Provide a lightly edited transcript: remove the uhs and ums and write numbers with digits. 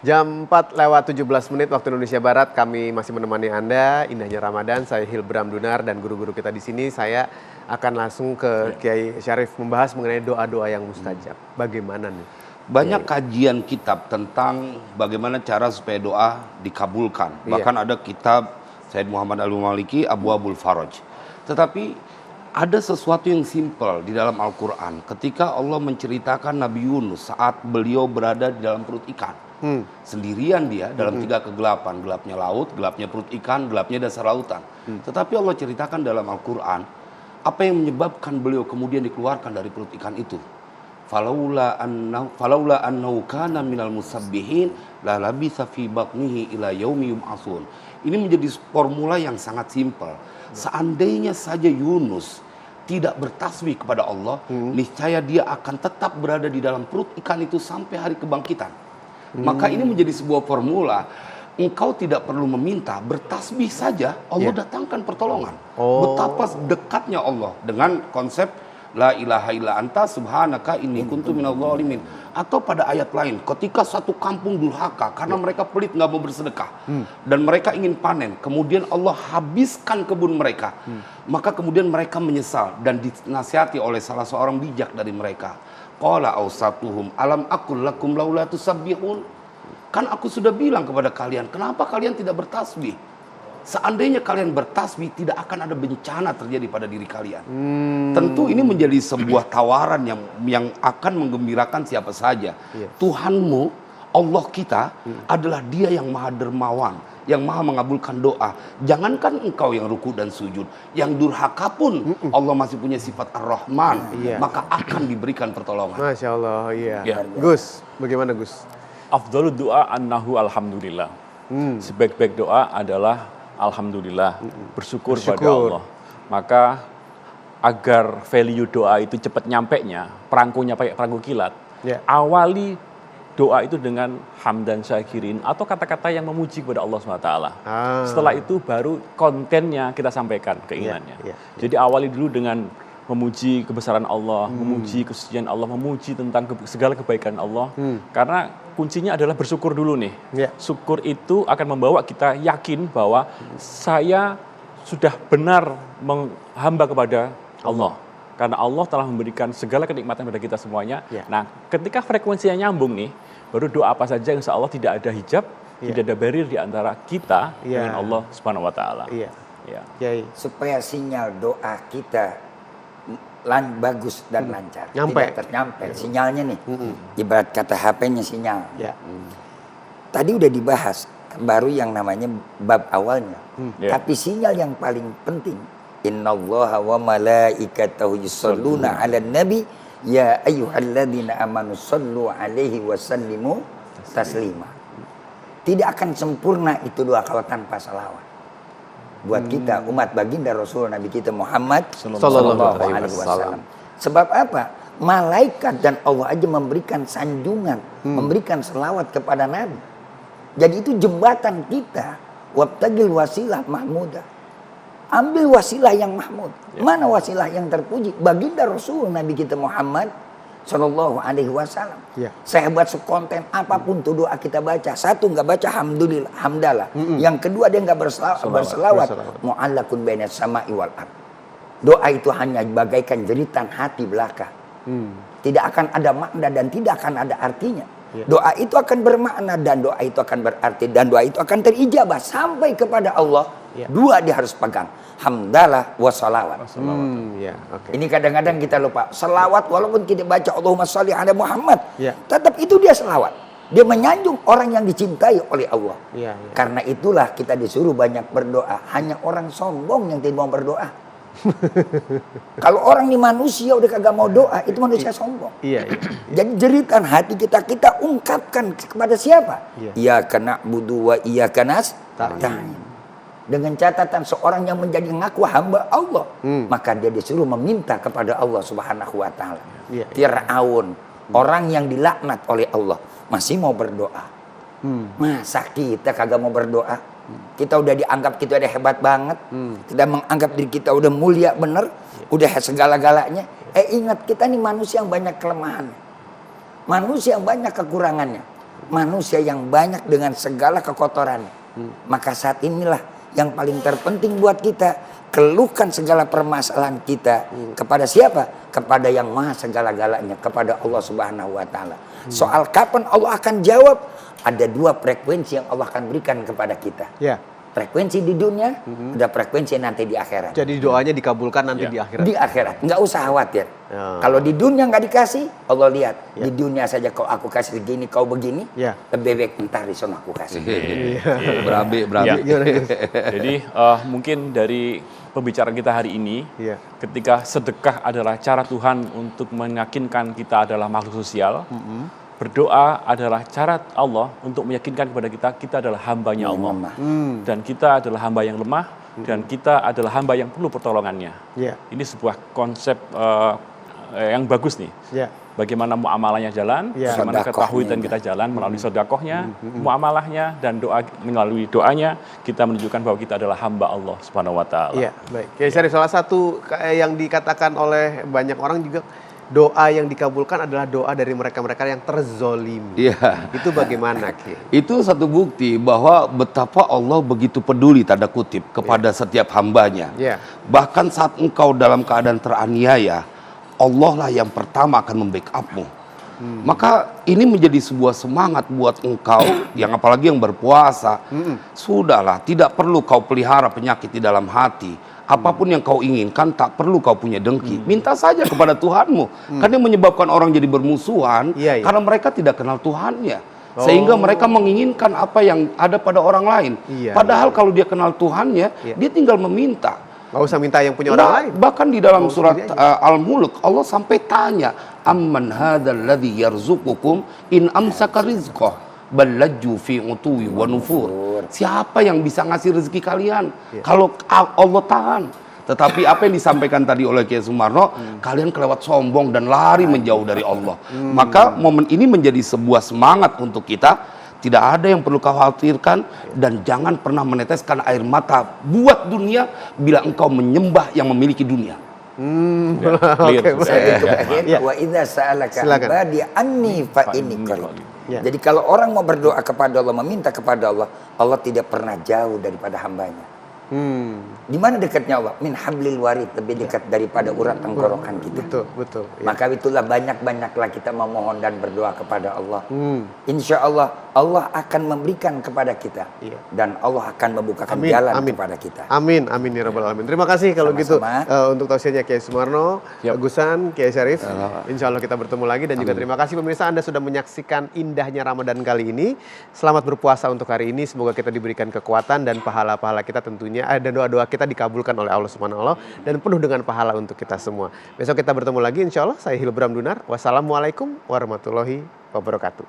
Jam 4 lewat 17 menit waktu Indonesia Barat, kami masih menemani Anda. Indahnya Ramadan, saya Hilbram Dunar dan guru-guru kita di sini. Saya akan langsung ke Kiai Syarif membahas mengenai doa-doa yang mustajab. Bagaimana nih? Banyak kajian kitab tentang bagaimana cara supaya doa dikabulkan. Bahkan ada kitab Sayyid Muhammad Al-Maliki, Abwaabul Faraj. Tetapi ada sesuatu yang simpel di dalam Al-Quran. Ketika Allah menceritakan Nabi Yunus saat beliau berada di dalam perut ikan. Sendirian dia dalam tiga kegelapan. Gelapnya laut, gelapnya perut ikan, gelapnya dasar lautan. Tetapi Allah ceritakan dalam Al-Quran apa yang menyebabkan beliau kemudian dikeluarkan dari perut ikan itu. Falaula annahu kana minal musabbihin la labitha fi batnihi ila yaumi yub'atsun. Ini menjadi formula yang sangat simpel. Seandainya saja Yunus tidak bertasbih kepada Allah, niscaya dia akan tetap berada di dalam perut ikan itu sampai hari kebangkitan. Maka ini menjadi sebuah formula. Engkau tidak perlu meminta, bertasbih saja Allah datangkan pertolongan. Betapa dekatnya Allah dengan konsep la ilaha illa anta subhanaka inni kuntu minadh dhalimin. Atau pada ayat lain, ketika satu kampung durhaka karena mereka pelit, nggak mau bersedekah, dan mereka ingin panen, kemudian Allah habiskan kebun mereka, maka kemudian mereka menyesal dan dinasihati oleh salah seorang bijak dari mereka. Qala awsatuhum alam aqul lakum laula tusabbihun. Kan aku sudah bilang kepada kalian, kenapa kalian tidak bertasbih? Seandainya kalian bertasbih, tidak akan ada bencana terjadi pada diri kalian. Tentu ini menjadi sebuah tawaran yang akan menggembirakan siapa saja. Tuhanmu, Allah kita adalah Dia yang maha dermawan, yang maha mengabulkan doa. Jangankan engkau yang ruku dan sujud, yang durhaka pun Allah masih punya sifat Ar-Rahman, maka akan diberikan pertolongan. Masya Allah, iya. Gus, bagaimana Gus? Afdhalud doa annahu alhamdulillah. Sebaik-baik doa adalah alhamdulillah, bersyukur pada Allah. Maka agar value doa itu cepat nyampenya, perangkunya pakai perangku kilat, awali doa itu dengan hamdan syakirin atau kata-kata yang memuji kepada Allah SWT. Setelah itu baru kontennya kita sampaikan keinginannya. Jadi awali dulu dengan memuji kebesaran Allah, memuji kesucian Allah, memuji tentang segala kebaikan Allah. Karena kuncinya adalah bersyukur dulu nih. Syukur itu akan membawa kita yakin bahwa saya sudah benar menghamba kepada Allah. Karena Allah telah memberikan segala kenikmatan pada kita semuanya. Nah, ketika frekuensinya nyambung nih, baru doa apa saja insya Allah tidak ada hijab, tidak ada barrier di antara kita dengan Allah Subhanahu wa taala. Supaya sinyal doa kita bagus dan lancar, tidak ternyampe sinyalnya nih. Ibarat kata HP-nya sinyal. Tadi udah dibahas, baru yang namanya bab awalnya. Tapi sinyal yang paling penting, innallaha wa malaikatahu yusholluna 'alan nabi ya ayyuhalladzina amanu shollu 'alaihi wa sallimu taslima. Tidak akan sempurna itu doa kalau tanpa salawat. Buat kita umat baginda Rasul Nabi kita Muhammad sallallahu alaihi wasallam. Sebab apa? Malaikat dan Allah aja memberikan sanjungan, memberikan selawat kepada Nabi. Jadi itu jembatan kita. Wabtagil wasilah mahmudah. Ambil wasilah yang mahmud. Mana wasilah yang terpuji? Baginda Rasul Nabi kita Muhammad sallallahu alaihi wasallam. Sehebat sekonten apapun tuh doa kita baca, satu nggak baca hamdulillah, hamdalah. Yang kedua dia nggak berselawat. Mu'allakun bainas sama'i wal ard. Doa itu hanya bagaikan jeritan hati belaka. Tidak akan ada makna dan tidak akan ada artinya. Doa itu akan bermakna dan doa itu akan berarti dan doa itu akan terijabah sampai kepada Allah. Dua dia harus pegang, hamdalah wa salawat. Ini kadang-kadang kita lupa. Selawat walaupun kita baca Allahumma sholli ala Muhammad, tetap itu dia selawat. Dia menyanjung orang yang dicintai oleh Allah. Karena itulah kita disuruh banyak berdoa. Hanya orang sombong yang tidak mau berdoa. Kalau orang ini manusia udah kagak mau doa, itu manusia sombong. Jadi jeritan hati kita ungkapkan kepada siapa? Iyyaka na'budu wa iyyaka nasta'in. Dengan catatan seorang yang menjadi ngaku hamba Allah, maka dia disuruh meminta kepada Allah Subhanahu wa taala. Fir'aun, orang yang dilaknat oleh Allah, masih mau berdoa. Masa kita kagak mau berdoa? Kita udah dianggap kita udah hebat banget. Kita menganggap diri kita udah mulia bener, udah segala-galanya. Ingat kita nih manusia yang banyak kelemahannya. Manusia yang banyak kekurangannya. manusia yang banyak dengan segala kekotoran. Maka saat inilah yang paling terpenting buat kita, keluhkan segala permasalahan kita kepada siapa? Kepada yang maha segala-galanya, kepada Allah Subhanahu wa Ta'ala. Soal kapan Allah akan jawab, ada 2 frekuensi yang Allah akan berikan kepada kita. Ya. Frekuensi di dunia, ada frekuensi nanti di akhirat. Jadi doanya dikabulkan nanti di akhirat. Di akhirat, nggak usah khawatir. Ya. Kalau di dunia nggak dikasih, Allah lihat. Di dunia saja kau aku kasih begini, kau begini, Ya. lebih baik entar di sana aku kasih. Berabe. Ya. Jadi mungkin dari pembicaraan kita hari ini, Iya. ketika sedekah adalah cara Tuhan untuk meyakinkan kita adalah makhluk sosial, berdoa adalah cara Allah untuk meyakinkan kepada kita adalah hambanya Allah. Dan kita adalah hamba yang lemah, dan kita adalah hamba yang perlu pertolongannya. Iya. Ini sebuah konsep yang bagus nih. Ya. Bagaimana muamalahnya jalan, Ya. bagaimana ketauhidan kita jalan melalui sedekahnya, muamalahnya, dan doa melalui doanya kita menunjukkan bahwa kita adalah hamba Allah Subhanahu wa Ta'ala. Iya, baik. Kiai Syarif, salah satu yang dikatakan oleh banyak orang juga, doa yang dikabulkan adalah doa dari mereka-mereka yang terzolimi. Iya. Itu bagaimana, Ki? Itu satu bukti bahwa betapa Allah begitu peduli tanda kutip kepada setiap hambanya. Iya. Bahkan saat engkau dalam keadaan teraniaya, Allah lah yang pertama akan membackupmu. Maka ini menjadi sebuah semangat buat engkau yang apalagi yang berpuasa. Sudahlah, tidak perlu kau pelihara penyakit di dalam hati. Apapun yang kau inginkan tak perlu kau punya dengki. Minta saja kepada Tuhanmu. Karena yang menyebabkan orang jadi bermusuhan Iya. karena mereka tidak kenal Tuhannya. Sehingga mereka menginginkan apa yang ada pada orang lain. Iya. Padahal kalau dia kenal Tuhannya, dia tinggal meminta. Nggak usah minta yang punya orang Nah, lain. bahkan di dalam Mau surat sendiri aja. Al-Mulk Allah sampai tanya, amman hadzal ladzi yarzuqukum in amsaka rizqah balajju fi utuwi wa nufur. Siapa yang bisa ngasih rezeki kalian kalau Allah tahan? Tetapi apa yang disampaikan tadi oleh Kiai Sumarno, kalian kelewat sombong dan lari menjauh dari Allah. Maka momen ini menjadi sebuah semangat untuk kita. Tidak ada yang perlu kau khawatirkan, dan jangan pernah meneteskan air mata buat dunia bila engkau menyembah yang memiliki dunia. Clear. Saya tutup akhir, Ya. wa idza sa'alaka Silakan. ibadi anni fa inni qarib. Ya. Jadi kalau orang mau berdoa kepada Allah, meminta kepada Allah, Allah tidak pernah jauh daripada hambanya. Di mana dekatnya Allah? Min hablil warid, lebih dekat daripada urat tenggorokan kita. Betul, betul. Ya. Maka itulah banyak-banyaklah kita memohon dan berdoa kepada Allah. Insya Allah, Allah akan memberikan kepada kita. Iya. Dan Allah akan membukakan Amin, jalan amin. kepada kita. Amin, amin ya rabbal alamin. Terima kasih kalau gitu Sama-sama. untuk tausiahnya Kiai Sumarno, Yap. Gusan, Kiai Syarif. Insya Allah kita bertemu lagi, dan juga terima kasih pemirsa Anda sudah menyaksikan indahnya Ramadan kali ini. Selamat berpuasa untuk hari ini. Semoga kita diberikan kekuatan dan pahala-pahala kita tentunya, dan doa-doa kita dikabulkan oleh Allah Subhanahu wa Ta'ala dan penuh dengan pahala untuk kita semua. Besok kita bertemu lagi insya Allah. Saya Hilbram Dunar. Wassalamualaikum warahmatullahi wabarakatuh.